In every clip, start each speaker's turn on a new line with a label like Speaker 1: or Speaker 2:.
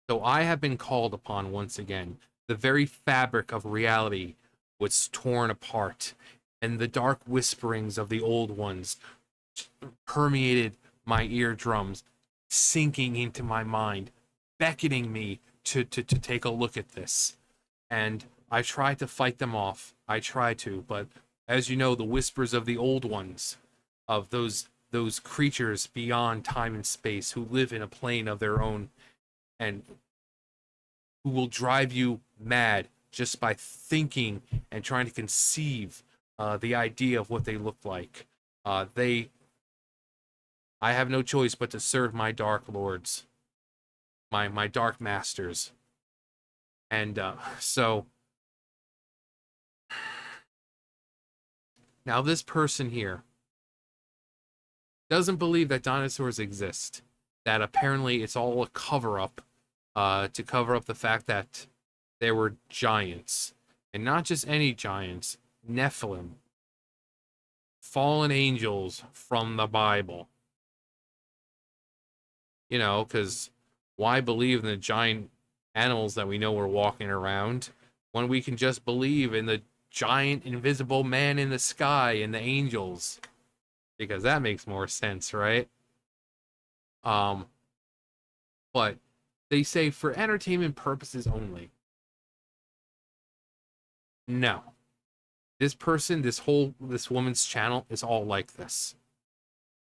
Speaker 1: So I have been called upon once again. The very fabric of reality was torn apart, and the dark whisperings of the old ones permeated my eardrums, sinking into my mind, beckoning me to take a look at this. And I tried to fight them off. I tried to, but as you know, the whispers of the old ones, of those creatures beyond time and space who live in a plane of their own and who will drive you mad just by thinking and trying to conceive the idea of what they look like. I have no choice but to serve my dark lords, my dark masters, and so now this person here doesn't believe that dinosaurs exist. That apparently it's all a cover up to cover up the fact that there were giants, and not just any giants, Nephilim, fallen angels from the Bible. You know, because why believe in the giant animals that we know are walking around when we can just believe in the giant invisible man in the sky and the angels? Because that makes more sense, right? Um, but they say for entertainment purposes only. No. This person, this woman's channel is all like this.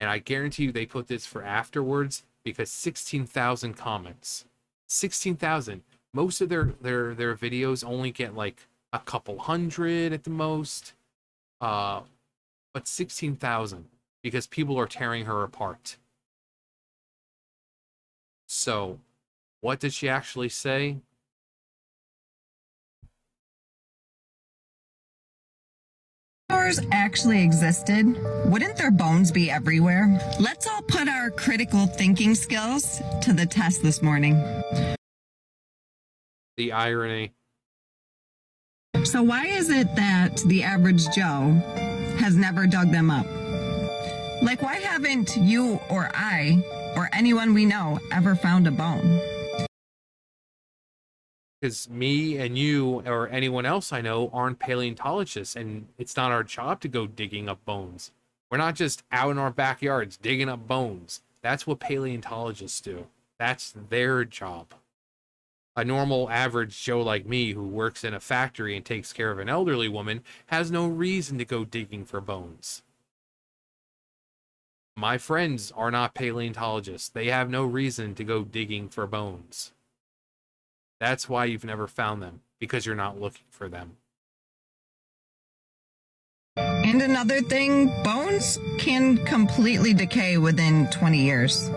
Speaker 1: And I guarantee you they put this for afterwards because 16,000 comments. 16,000. Most of their videos only get like a couple hundred at the most. But 16,000 because people are tearing her apart. So, what did she actually say?
Speaker 2: Dinosaurs actually existed, wouldn't their bones be everywhere? Let's all put our critical thinking skills to the test this morning.
Speaker 1: The irony.
Speaker 2: So why is it that the average Joe has never dug them up? Like, why haven't you or I or anyone we know ever found a bone?
Speaker 1: Because me and you or anyone else I know aren't paleontologists, and it's not our job to go digging up bones. We're not just out in our backyards digging up bones. That's what paleontologists do. That's their job. A normal average Joe like me who works in a factory and takes care of an elderly woman has no reason to go digging for bones. My friends are not paleontologists. They have no reason to go digging for bones. That's why you've never found them, because you're not looking for them.
Speaker 2: And another thing, bones can completely decay within 20 years.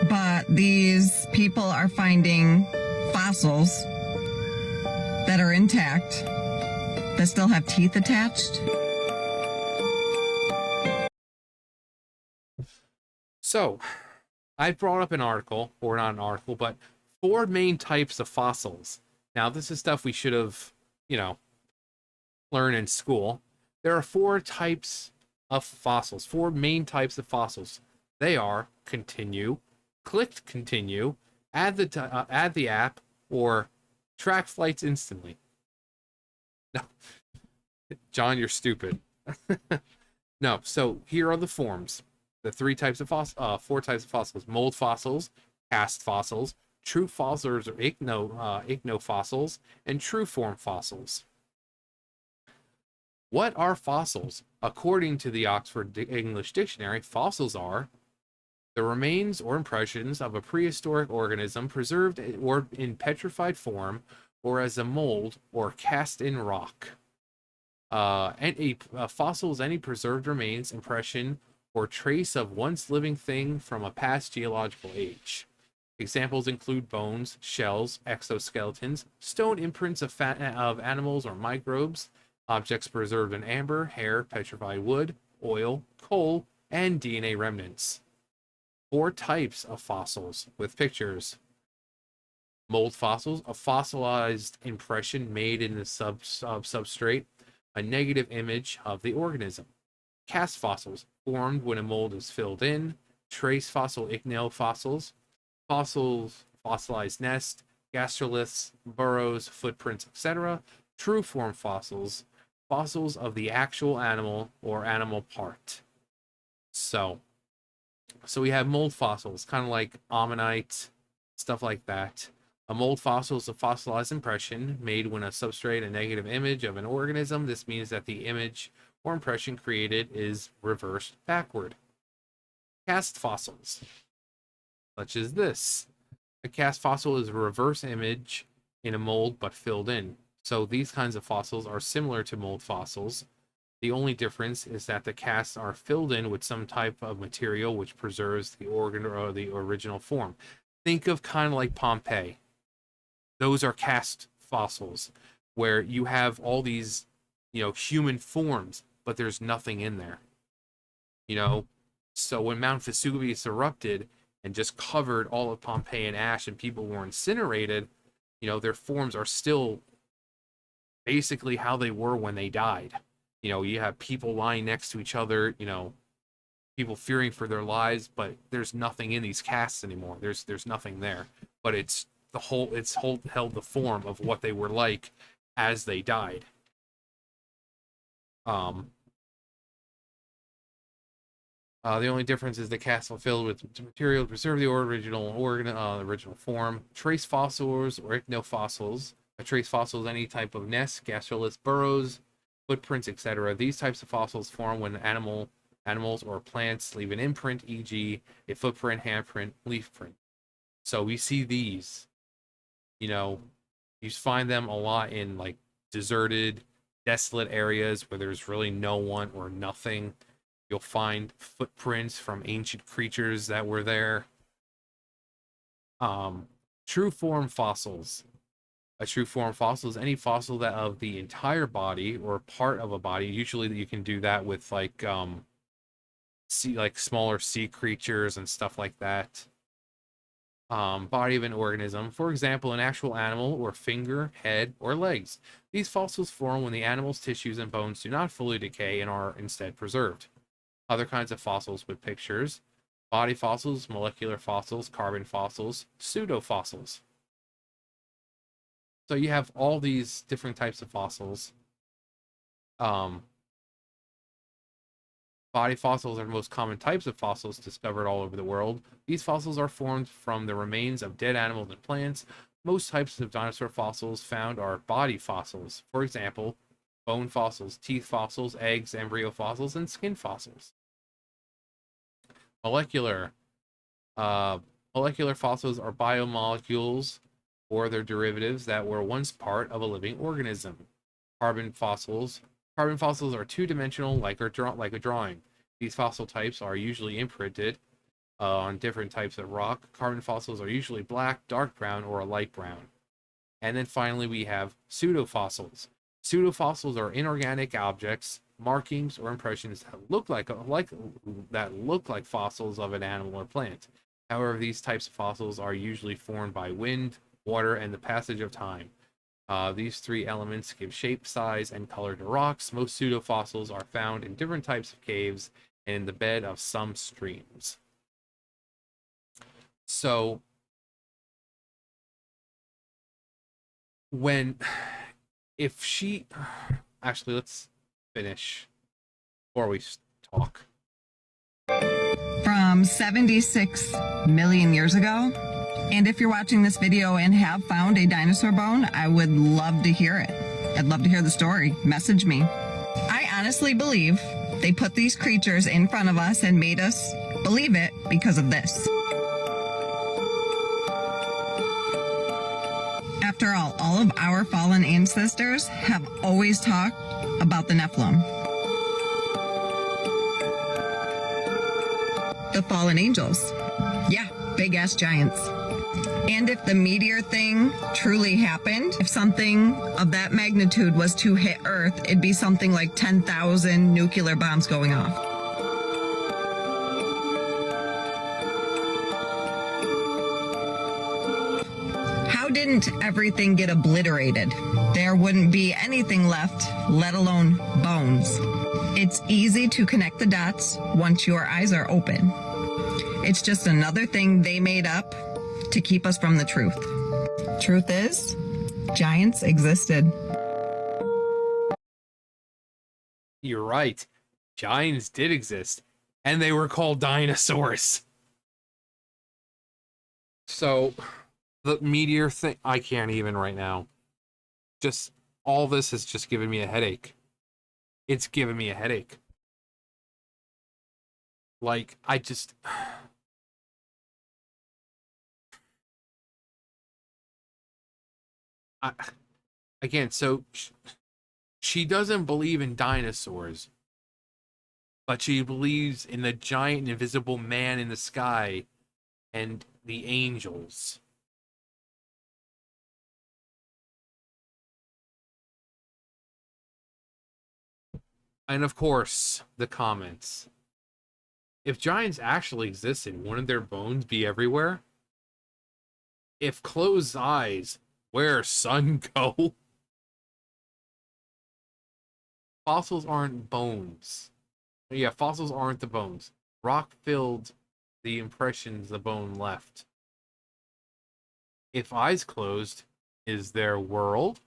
Speaker 2: But these people are finding fossils that are intact, that still have teeth attached.
Speaker 1: So, I brought up an article, or not an article, but 4 main types of fossils. Now, this is stuff we should have, learned in school. There are 4 types of fossils, 4 main types of fossils. They are continue, click continue, add the app, or track flights instantly. No, John, you're stupid. No, so here are the forms. The 4 types of fossils: mold fossils, cast fossils, true fossils or ichnofossils, and true form fossils. What are fossils? According to the Oxford English Dictionary, fossils are the remains or impressions of a prehistoric organism preserved or in petrified form, or as a mold or cast in rock. A fossil is any preserved remains, impression, or trace of once living thing from a past geological age. Examples include bones, shells, exoskeletons, stone imprints of animals or microbes, objects preserved in amber, hair, petrified wood, oil, coal, and DNA remnants. 4 types of fossils with pictures. Mold fossils, a fossilized impression made in the substrate, a negative image of the organism. Cast fossils, formed when a mold is filled in. Trace fossil ichnofossils, fossils, fossilized nests, gastroliths, burrows, footprints, etc. True form fossils, fossils of the actual animal or animal part. So we have mold fossils, kind of like ammonite, stuff like that. A mold fossil is a fossilized impression made when a substrate a negative image of an organism. This means that the image or impression created is reversed backward. Cast fossils, such as this. A cast fossil is a reverse image in a mold but filled in. So these kinds of fossils are similar to mold fossils. The only difference is that the casts are filled in with some type of material which preserves the organ or the original form. Think of kind of like Pompeii. Those are cast fossils where you have all these, human forms, but there's nothing in there. So when Mount Vesuvius erupted and just covered all of Pompeii in ash and people were incinerated, their forms are still basically how they were when they died. You have people lying next to each other, people fearing for their lives, but there's nothing in these casts anymore. There's nothing there. But it's held the form of what they were like as they died. The only difference is the casts are filled with material to preserve the original form. Trace fossils or ichnofossils. A trace fossil is any type of nest, gastroliths, burrows, footprints, etc. These types of fossils form when animals or plants leave an imprint, e.g., a footprint, handprint, leaf print. So we see these. You find them a lot in like deserted, desolate areas where there's really no one or nothing. You'll find footprints from ancient creatures that were there. True form fossils. A true form fossil is any fossil that of the entire body or part of a body. Usually you can do that with like smaller sea creatures and stuff like that. Body of an organism, for example, an actual animal or finger, head, or legs. These fossils form when the animal's tissues and bones do not fully decay and are instead preserved. Other kinds of fossils with pictures: body fossils, molecular fossils, carbon fossils, pseudofossils. So you have all these different types of fossils. Body fossils are the most common types of fossils discovered all over the world. These fossils are formed from the remains of dead animals and plants. Most types of dinosaur fossils found are body fossils. For example, bone fossils, teeth fossils, eggs, embryo fossils, and skin fossils. Molecular fossils are biomolecules or their derivatives that were once part of a living organism. Carbon fossils are two-dimensional, like a drawing. These fossil types are usually imprinted on different types of rock. Carbon fossils are usually black, dark brown, or a light brown. And then finally we have pseudofossils. Pseudofossils are inorganic objects, markings, or impressions that look like fossils of an animal or plant. However, these types of fossils are usually formed by wind, water, and the passage of time. These three elements give shape, size, and color to rocks. Most pseudofossils are found in different types of caves and in the bed of some streams. So, actually, let's finish before we talk.
Speaker 2: From 76 million years ago. And if you're watching this video and have found a dinosaur bone, I would love to hear it. I'd love to hear the story. Message me. I honestly believe they put these creatures in front of us and made us believe it because of this. After all of our fallen ancestors have always talked about the Nephilim, the fallen angels. Yeah, big ass giants. And if the meteor thing truly happened, if something of that magnitude was to hit Earth, it'd be something like 10,000 nuclear bombs going off. How didn't everything get obliterated? There wouldn't be anything left, let alone bones. It's easy to connect the dots once your eyes are open. It's just another thing they made up to keep us from the truth. Truth is, giants existed.
Speaker 1: You're right. Giants did exist, and they were called dinosaurs. So, the meteor thing, I can't even right now. Just all this has just given me a headache. It's given me a headache. Like, I just. I, again, so she doesn't believe in dinosaurs, but she believes in the giant invisible man in the sky and the angels. And of course, the comments. If giants actually existed, wouldn't their bones be everywhere? If closed eyes, where sun go? Fossils aren't bones. Yeah, fossils aren't the bones. Rock filled the impressions the bone left. If eyes closed, is there world?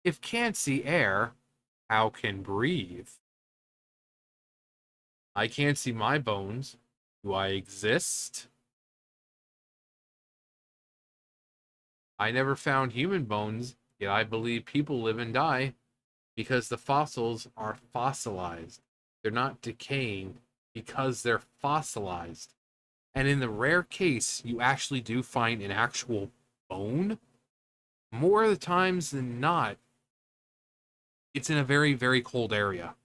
Speaker 1: If can't see air, how can breathe? I can't see my bones. Do I exist? I never found human bones, yet I believe people live and die because the fossils are fossilized. They're not decaying because they're fossilized. And in the rare case you actually do find an actual bone, more of the times than not, it's in a very, very cold area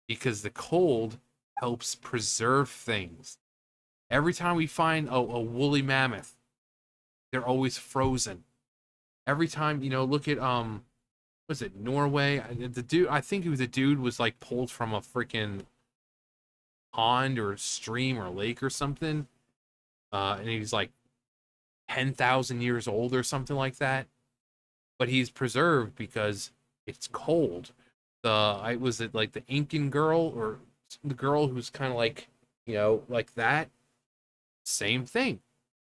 Speaker 1: because the cold helps preserve things. Every time we find a woolly mammoth, they're always frozen. Every time, look at was it Norway? The dude, I think it was the dude was like pulled from a freaking pond or stream or lake or something, and he's like 10,000 years old or something like that. But he's preserved because it's cold. I was it like the Incan girl or the girl who's kind of like like that. Same thing,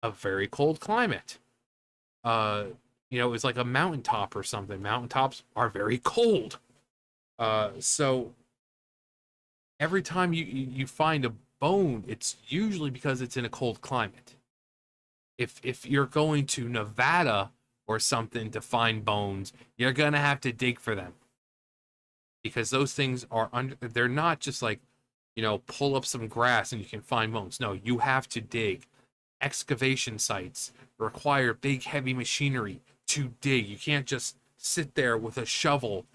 Speaker 1: a very cold climate. It's like a mountaintop or something. Mountaintops are very cold. So every time you find a bone, it's usually because it's in a cold climate. If you're going to Nevada or something to find bones, you're gonna have to dig for them because those things are they're not just like pull up some grass and you can find bones. No, you have to dig. Excavation sites require big heavy machinery to dig. You can't just sit there with a shovel,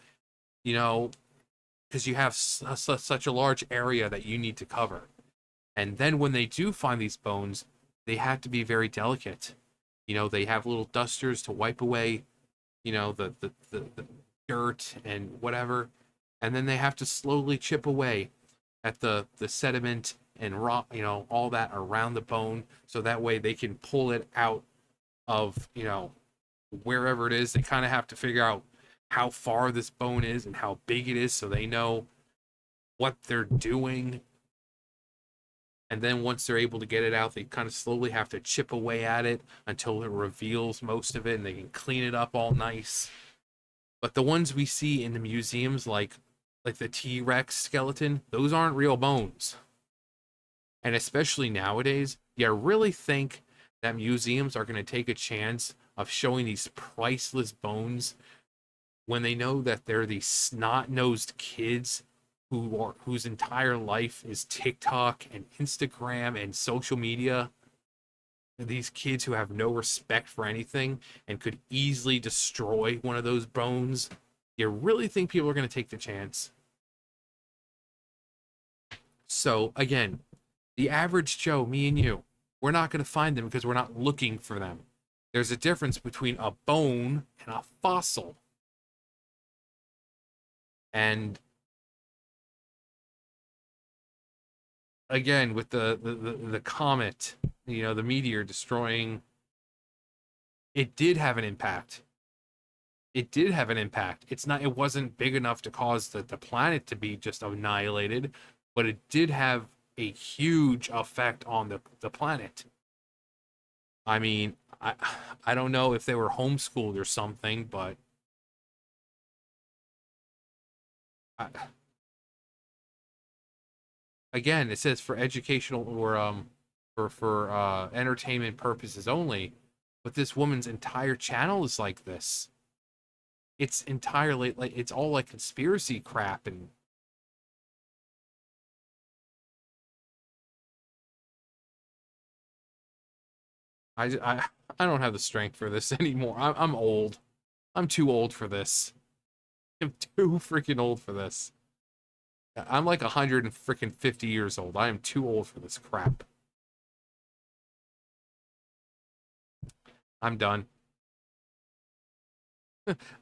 Speaker 1: because you have such a large area that you need to cover. And then when they do find these bones, they have to be very delicate. They have little dusters to wipe away, the dirt and whatever. And then they have to slowly chip away at the sediment and rock, all that around the bone, so that way they can pull it out of, wherever it is. They kind of have to figure out how far this bone is and how big it is so they know what they're doing. And then once they're able to get it out, they kind of slowly have to chip away at it until it reveals most of it and they can clean it up all nice. But the ones we see in the museums, like the T-Rex skeleton, those aren't real bones. And especially nowadays, you really think that museums are going to take a chance of showing these priceless bones when they know that they're these snot-nosed kids whose entire life is TikTok and Instagram and social media? These kids who have no respect for anything and could easily destroy one of those bones. You really think people are going to take the chance? So again, the average Joe, me and you, we're not going to find them because we're not looking for them. There's a difference between a bone and a fossil. And again, with the comet, the meteor destroying, it did have an impact. It did have an impact. It wasn't big enough to cause the planet to be just annihilated, but it did have a huge effect on the planet. I mean, I don't know if they were homeschooled or something, but I, again, it says for educational or for entertainment purposes only. But this woman's entire channel is like this. It's entirely like it's all like conspiracy crap, and I don't have the strength for this anymore. I'm old. I'm too old for this. I'm too freaking old for this. I'm like 100 and freaking 50 years old. I am too old for this crap. I'm done.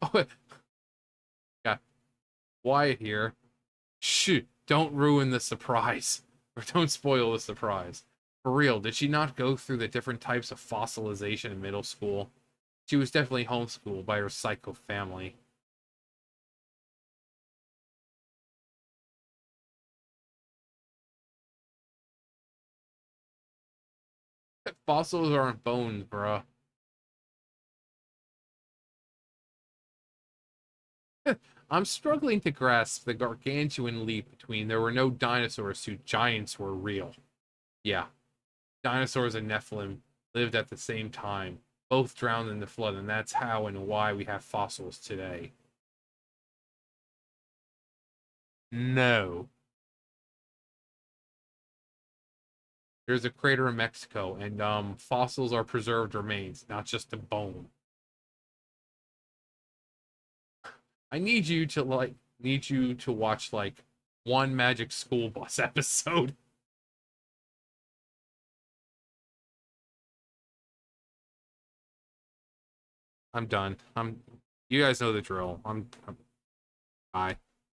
Speaker 1: Oh, yeah. Wyatt here. Shoot, don't ruin the surprise. Or don't spoil the surprise. For real, did she not go through the different types of fossilization in middle school? She was definitely homeschooled by her psycho family. Fossils aren't bones, bruh. I'm struggling to grasp the gargantuan leap between there were no dinosaurs to giants were real. Yeah, dinosaurs and Nephilim lived at the same time, both drowned in the flood, and that's how and why we have fossils today. No. There's a crater in Mexico, and fossils are preserved remains, not just a bone. I need you to watch like one Magic School Bus episode. I'm done. You guys know the drill. I'm bye.